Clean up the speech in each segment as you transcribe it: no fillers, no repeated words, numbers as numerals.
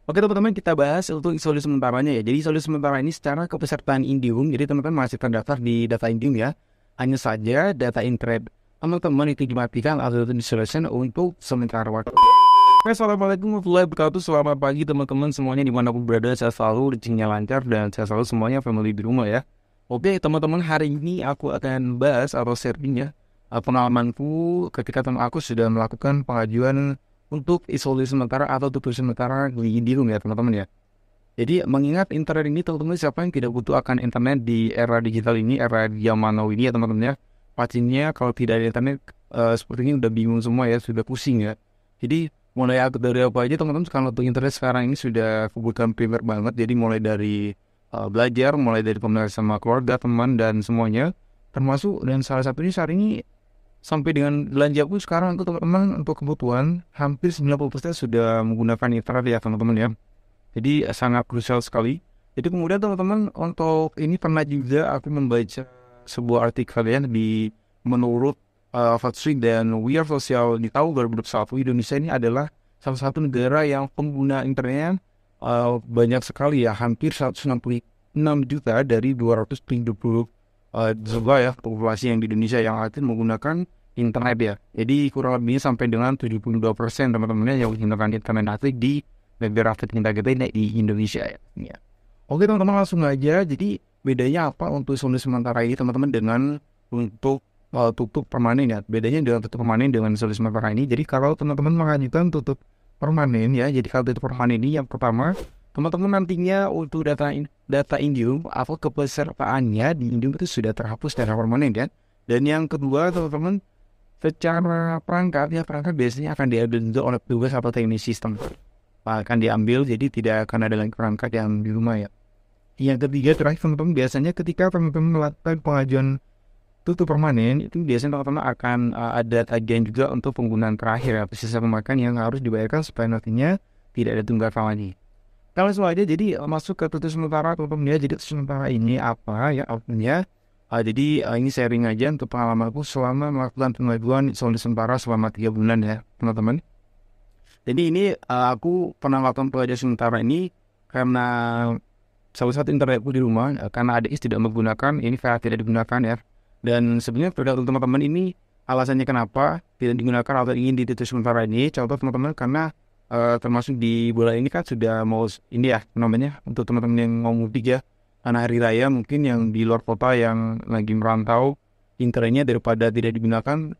Oke teman-teman, kita bahas untuk isolasi sementaranya ya. Jadi isolasi sementara ini secara kepesertaan Indium, jadi teman-teman masih terdaftar di data Indium ya. Hanya saja data internet teman-teman itu dimatikan atau diselesaikan untuk sementara waktu. Oke, assalamualaikum warahmatullahi wabarakatuh. Selamat pagi teman-teman semuanya dimanapun berada. Saya selalu rezekinya lancar dan saya selalu semuanya family di rumah ya. Oke teman-teman, hari ini aku akan bahas atau sharing ya pengalamanku ketika teman aku sudah melakukan pengajuan untuk isolasi sementara atau tutup sementara di rumah ya teman-teman ya. Jadi mengingat internet ini teman-teman, siapa yang tidak butuh akan internet di era digital ini, era zaman now ini ya teman-teman ya. Pastinya kalau tidak ada internet sepertinya udah bingung semua ya, sudah pusing ya. Jadi mulai dari apa aja teman-teman, kalau untuk internet sekarang ini sudah kebutuhan primer banget. Jadi mulai dari belajar, mulai dari komunikasi sama keluarga, teman dan semuanya. Termasuk dan salah satunya saat ini sampai dengan belanja pun sekarang tuh teman-teman untuk kebutuhan hampir 90% sudah menggunakan internet ya teman-teman ya. Jadi sangat krusial sekali. Jadi kemudian teman-teman untuk ini pernah juga aku membaca sebuah artikel ya di menurut Fatsuik dan We Are Social di tahun 2021, Indonesia ini adalah salah satu negara yang pengguna internetnya banyak sekali ya, hampir 166 juta dari 270 juga ya populasi yang di Indonesia yang aktif menggunakan internet ya. Jadi kurang lebihnya sampai dengan 72% teman-temannya yang menggunakan internet aktif di negara tercinta kita ini di Indonesia ya. Oke teman-teman, langsung aja. Jadi bedanya apa untuk isolasi sementara ini teman-teman dengan untuk tutup permanen ya. Bedanya dengan tutup permanen dengan isolasi sementara ini. Jadi kalau teman-teman mengajukan tutup permanen ya. Jadi kalau tutup permanen ini yang pertama, teman-teman nantinya untuk data Indium atau kepesertaannya di Indium itu sudah terhapus secara permanen ya. Dan yang kedua teman-teman, secara perangkat ya, perangkat biasanya akan diambil juga oleh petugas atau teknisi sistem. Akan diambil, jadi tidak akan ada lagi perangkat yang di rumah ya. Yang ketiga terakhir teman-teman, biasanya ketika teman-teman melakukan pengajuan tutup permanen itu biasanya teman-teman akan ada tagihan juga untuk penggunaan terakhir atau sisa pemakan yang harus dibayarkan supaya nantinya tidak ada tunggakan lagi. Kalau langsung aja jadi masuk ke tutup sementara teman-teman ya. Jadi tutup sementara ini apa ya artinya? Jadi ini sharing aja untuk pengalamanku selama melakukan pengajuan isolasi sementara selama 3 bulan ya teman-teman. Jadi ini aku pernah melakukan pengajuan sementara ini karena salah satu internetku di rumah karena adik tidak menggunakan ini, saya tidak digunakan ya. Dan sebenarnya pada teman-teman ini alasannya kenapa tidak digunakan atau ingin ditutup sementara ini, contoh teman-teman karena termasuk di bulan ini kan sudah mau ini ya namanya untuk teman-teman yang mau mudik ya, karena hari raya mungkin yang di luar kota yang lagi merantau internetnya daripada tidak digunakan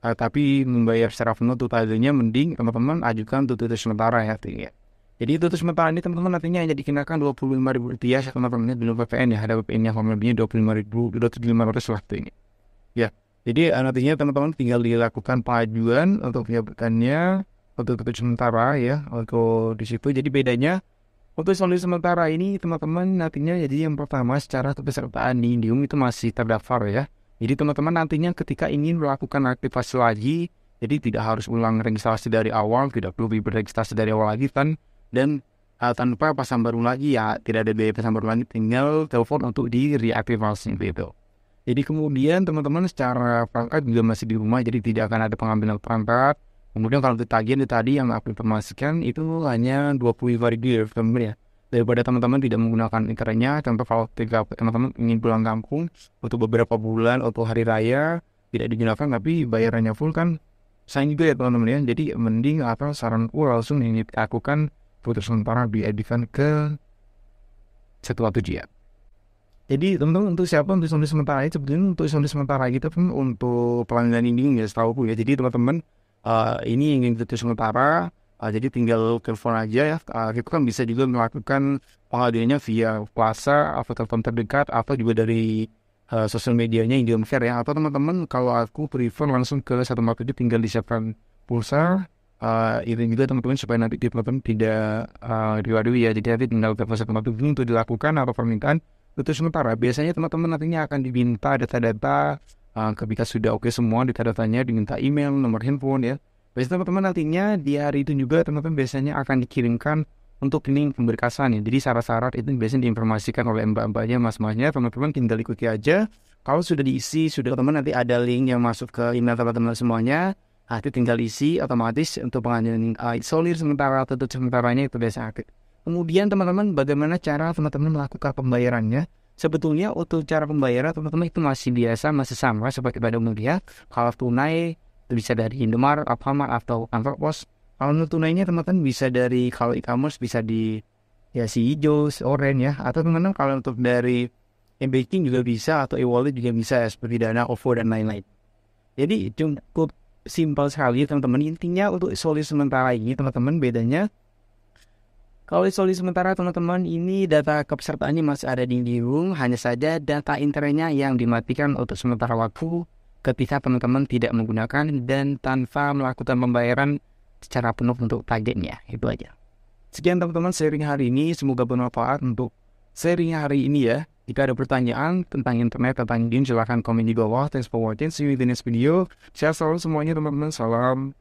tapi membayar secara penuh totalnya, mending teman-teman ajukan tutup sementara ya. Jadi tutup sementara ini teman-teman nantinya hanya dikenakan Rp25.000 ya teman-teman, belum PPN ya, ada PPN yang lebihnya Rp25.000 waktu ini ya. Jadi nantinya teman-teman tinggal dilakukan pengajuan untuk penyabutannya untuk tutup sementara ya untuk di situ. Jadi bedanya untuk isolasi sementara ini teman-teman nantinya, jadi yang pertama secara kepesertaan di Indium itu masih terdaftar ya. Jadi teman-teman nantinya ketika ingin melakukan aktivasi lagi, jadi tidak harus ulang registrasi dari awal, tidak perlu beregistrasi dari awal lagi kan, dan tanpa pasang baru lagi ya, tidak ada biaya pasang baru lagi, tinggal telepon untuk di reaktivasi gitu. Jadi kemudian teman-teman secara perangkat juga masih di rumah, jadi tidak akan ada pengambilan perangkat. Kemudian kalau tagihan tadi yang aku informasikan itu hanya Rp25.000 ya. Daripada teman-teman tidak menggunakan internetnya, contoh kalau teman-teman ingin pulang kampung untuk beberapa bulan atau hari raya tidak digunakan tapi bayarannya full kan sayang juga ya teman-teman ya. Jadi mending atau saranku langsung ini dilakukan putus sementara dialihkan ke satu ya. Jadi teman-teman untuk siapa untuk isolasi sementara ini, sebetulnya untuk isolasi sementara kita pun untuk pelanggan ini ya setahu ya. Jadi teman-teman ini ingin tutup sementara, jadi tinggal telepon aja ya. Kita kan bisa juga melakukan pengaduannya via Plaza atau telepon terdekat atau juga dari sosial medianya Indium Care ya. Atau teman-teman kalau aku prefer langsung ke 147 tinggal disiapkan pulsa. Itu juga teman-teman supaya nanti teman-teman tidak diwadui ya. Jadi nanti tinggal telepon 147 untuk dilakukan atau permintaan tutup sementara. Biasanya teman-teman nantinya akan diminta data-data. Ketika sudah oke semua data-datanya, diminta email, nomor handphone ya. Biasanya teman-teman nantinya di hari itu juga teman-teman biasanya akan dikirimkan untuk link pemberkasan ya. Jadi syarat-syarat itu biasanya diinformasikan oleh mbak-mbaknya, mas-masnya. Teman-teman tinggal ikuti aja. Kalau sudah diisi, sudah teman-teman nanti ada link yang masuk ke email teman-teman semuanya. Nah, itu tinggal isi otomatis untuk pengajuan isolir sementara, tutup sementaranya itu biasa aktif. Kemudian teman-teman, bagaimana cara teman-teman melakukan pembayarannya? Sebetulnya untuk cara pembayaran teman-teman itu masih biasa, masih sama seperti pada umumnya. Kalau tunai itu bisa dari Indomaret, Alfamart atau kantor pos. Kalau untuk tunainya teman-teman bisa dari, kalau e-commerce bisa di ya si hijau, si oranye ya. Atau teman-teman kalau untuk dari e-banking juga bisa, atau e-wallet juga bisa ya, seperti Dana, OVO dan lain-lain. Jadi cukup simpel sekali teman-teman. Intinya untuk isolir sementara ini teman-teman, bedanya kalau isolir sementara teman-teman ini data kepesertaannya masih ada di Indihome, hanya saja data internetnya yang dimatikan untuk sementara waktu ketika teman-teman tidak menggunakan dan tanpa melakukan pembayaran secara penuh untuk targetnya. Itu aja. Sekian teman-teman sharing hari ini, semoga bermanfaat untuk sharing hari ini ya. Jika ada pertanyaan tentang internet, tentang Indihome, silahkan komen di bawah. Thanks for watching, see you in the next video. Sehat selalu semuanya teman-teman, salam.